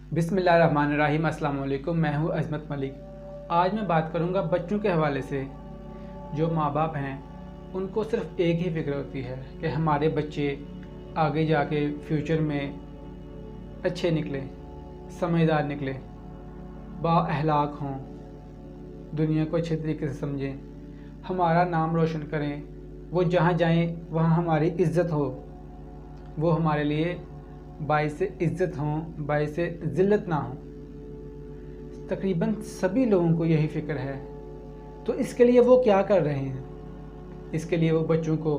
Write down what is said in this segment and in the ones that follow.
बिस्मिल्लाहिर्रहमानिर्रहीम। अस्सलाम वालेकुम। मैं हूँ अज़मत मलिक। आज मैं बात करूँगा बच्चों के हवाले से। जो माँ बाप हैं उनको सिर्फ एक ही फ़िक्र होती है कि हमारे बच्चे आगे जाके फ्यूचर में अच्छे निकलें, समझदार निकलें, बाअखलाक हों, दुनिया को अच्छे तरीके से समझें, हमारा नाम रोशन करें, वो जहाँ जाएं वहाँ हमारी इज़्ज़त हो, वो हमारे लिए बाइस इज़्ज़त हों, बाइस ज़िल्लत ना हो। तकरीबन सभी लोगों को यही फ़िक्र है। तो इसके लिए वो क्या कर रहे हैं? इसके लिए वो बच्चों को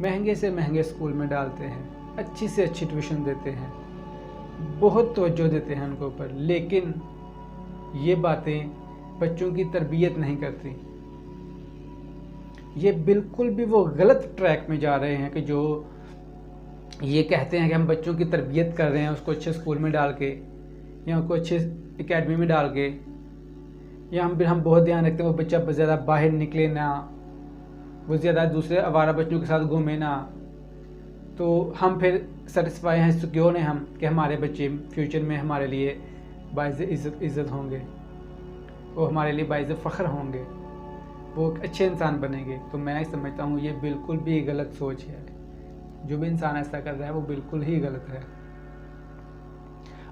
महंगे से महंगे स्कूल में डालते हैं, अच्छी से अच्छी ट्यूशन देते हैं, बहुत तवज्जो देते हैं उनके ऊपर, लेकिन ये बातें बच्चों की तरबियत नहीं करती। ये बिल्कुल भी वो गलत ट्रैक में जा रहे हैं कि जो ये कहते हैं कि हम बच्चों की तरबियत कर रहे हैं, उसको अच्छे स्कूल में डाल के या उनको अच्छे एकेडमी में डाल के, या हम बहुत ध्यान रखते हैं वो बच्चा ज़्यादा बाहर निकले ना, वो ज़्यादा दूसरे आवारा बच्चों के साथ घूमे ना। तो हम फिर सेटिस्फाई हैं, सिक्योर हैं हम कि हमारे बच्चे फ्यूचर में हमारे लिए बाइज़ इज़्ज़त होंगे, वो हमारे लिए बाइज़ फ़ख्र होंगे, वो एक अच्छे इंसान बनेंगे। तो मैं समझता हूँ ये बिल्कुल भी गलत सोच है। जो भी इंसान ऐसा कर रहा है वो बिल्कुल ही गलत है।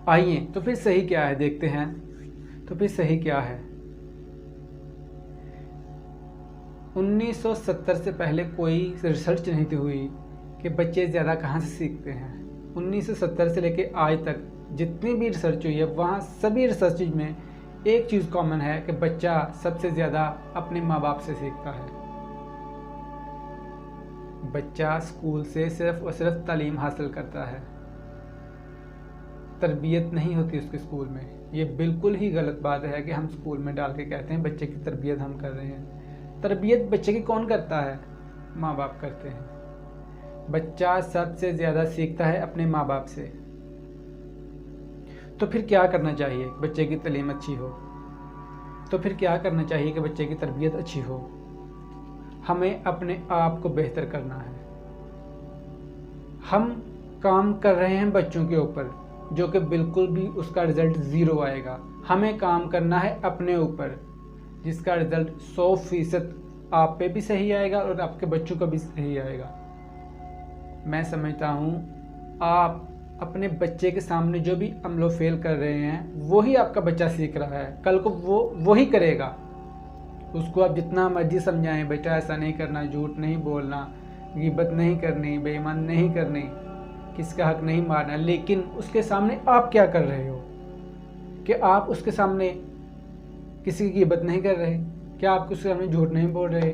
आइए तो फिर सही क्या है देखते हैं। तो फिर सही क्या है? 1970 से पहले कोई रिसर्च नहीं थी हुई कि बच्चे ज़्यादा कहाँ से सीखते हैं। 1970 से लेके आज तक जितनी भी रिसर्च हुई है, वहाँ सभी रिसर्च में एक चीज़ कॉमन है कि बच्चा सबसे ज़्यादा अपने माँ बाप से सीखता है। बच्चा स्कूल से सिर्फ और सिर्फ तालीम हासिल करता है, तरबियत नहीं होती उसके स्कूल में। ये बिल्कुल ही गलत बात है कि हम स्कूल में डाल के कहते हैं बच्चे की तरबियत हम कर रहे हैं। तरबियत बच्चे की कौन करता है? माँ बाप करते हैं। बच्चा सबसे ज़्यादा सीखता है अपने माँ बाप से। तो फिर क्या करना चाहिए बच्चे की तालीम अच्छी हो? तो फिर क्या करना चाहिए कि बच्चे की तरबियत अच्छी हो? हमें अपने आप को बेहतर करना है। हम काम कर रहे हैं बच्चों के ऊपर, जो कि बिल्कुल भी उसका रिज़ल्ट ज़ीरो आएगा। हमें काम करना है अपने ऊपर, जिसका रिज़ल्ट 100% आप पे भी सही आएगा और आपके बच्चों का भी सही आएगा। मैं समझता हूँ आप अपने बच्चे के सामने जो भी अमलो फेल कर रहे हैं वही आपका बच्चा सीख रहा है, कल को वो वही करेगा। उसको आप जितना मर्जी समझाएं, बेटा ऐसा नहीं करना, झूठ नहीं बोलना, ग़ीबत नहीं करनी, बेईमान नहीं करनी, किसका हक नहीं मारना, लेकिन उसके सामने आप क्या कर रहे हो? कि आप उसके सामने किसी की ग़ीबत नहीं कर रहे? क्या आप उसके सामने झूठ नहीं बोल रहे?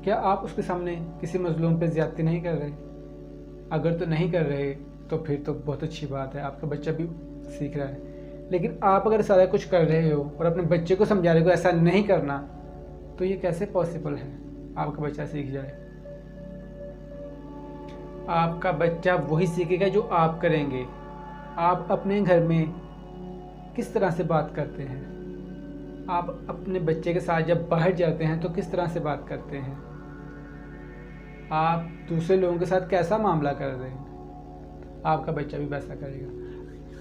क्या आप उसके सामने किसी मजलूम पे ज़्यादती नहीं कर रहे? अगर तो नहीं कर रहे तो फिर तो बहुत अच्छी बात है, आपका बच्चा भी सीख रहा है। लेकिन आप अगर सारा कुछ कर रहे हो और अपने बच्चे को समझा रहे हो ऐसा नहीं करना, तो ये कैसे पॉसिबल है आपका बच्चा सीख जाए? आपका बच्चा वही सीखेगा जो आप करेंगे। आप अपने घर में किस तरह से बात करते हैं? आप अपने बच्चे के साथ जब बाहर जाते हैं तो किस तरह से बात करते हैं? आप दूसरे लोगों के साथ कैसा मामला कर रहे हैं? आपका बच्चा भी वैसा करेगा।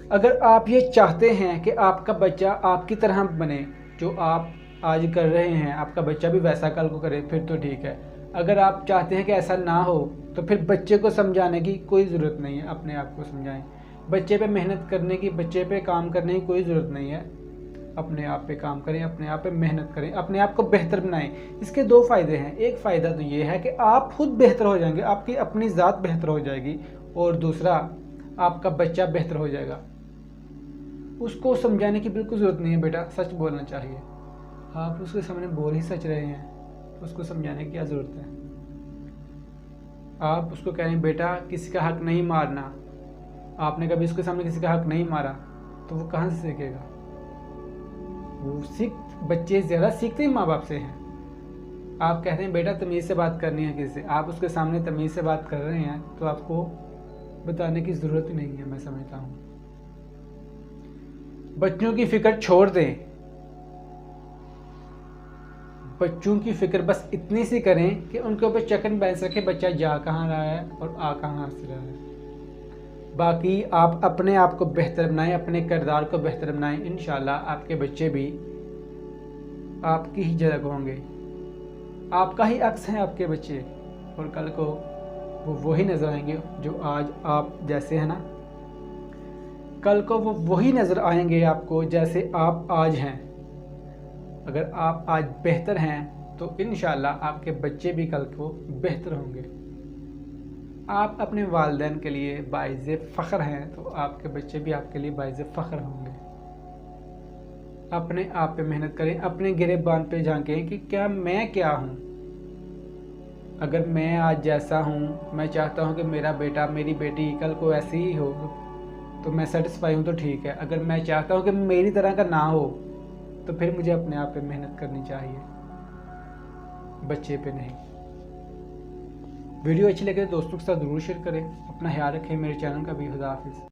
अगर आप ये चाहते हैं कि आपका बच्चा आपकी तरह बने, जो आप आज कर रहे हैं आपका बच्चा भी वैसा कल को करे, फिर तो ठीक है। अगर आप चाहते हैं कि ऐसा ना हो तो फिर बच्चे को समझाने की कोई ज़रूरत नहीं है, अपने आप को समझाएं। बच्चे पे मेहनत करने की, बच्चे पे काम करने की कोई ज़रूरत नहीं है। अपने आप पे काम करें, अपने आप पे मेहनत करें, अपने आप को बेहतर बनाएं। इसके दो फ़ायदे हैं। एक फ़ायदा तो ये है कि आप खुद बेहतर हो जाएंगे, आपकी अपनी ज़ात बेहतर हो जाएगी, और दूसरा आपका बच्चा बेहतर हो जाएगा। उसको समझाने की बिल्कुल ज़रूरत नहीं है, बेटा सच बोलना चाहिए। आप उसके सामने बोल ही सच रहे हैं तो उसको समझाने की क्या ज़रूरत है? आप उसको कह रहे हैं बेटा किसी का हक नहीं मारना, आपने कभी उसके सामने किसी का हक नहीं मारा, तो वो कहाँ से सीखेगा? बच्चे ज़्यादा सीखते ही माँ बाप से हैं। आप कहते हैं बेटा तमीज़ से बात करनी है किसी से, आप उसके सामने तमीज़ से बात कर रहे हैं तो आपको बताने की ज़रूरत ही नहीं है। मैं समझता हूँ बच्चों की फ़िक्र छोड़ दें। बच्चों की फ़िक्र बस इतनी सी करें कि उनके ऊपर चेक एंड बैलेंस रखें, बच्चा जा कहाँ रहा है और आ कहाँ से रहा है। बाकी आप अपने आप को बेहतर बनाएं, अपने किरदार को बेहतर बनाएं, इंशाल्लाह आपके बच्चे भी आपकी ही जगह होंगे। आपका ही अक्स हैं आपके बच्चे, और कल को वो वही नज़र आएंगे जो आज आप जैसे हैं ना। कल को वो वही नज़र आएंगे आपको जैसे आप आज हैं। अगर आप आज बेहतर हैं तो इंशाल्लाह आपके बच्चे भी कल को बेहतर होंगे। आप अपने वालिदैन के लिए बाइज़ फ़ख्र हैं तो आपके बच्चे भी आपके लिए बाइज़ फ़ख्र होंगे। अपने आप पे मेहनत करें, अपने गिरेबान पे झांकें कि क्या मैं क्या हूँ। अगर मैं आज जैसा हूँ, मैं चाहता हूँ कि मेरा बेटा मेरी बेटी कल को ऐसी ही हो तो मैं सेटिस्फाई हूँ तो ठीक है। अगर मैं चाहता हूँ कि मेरी तरह का ना हो तो फिर मुझे अपने आप पे मेहनत करनी चाहिए, बच्चे पे नहीं। वीडियो अच्छी लगे तो दोस्तों के साथ ज़रूर शेयर करें। अपना ख्याल रखें। मेरे चैनल का भी खुदा हाफिज़।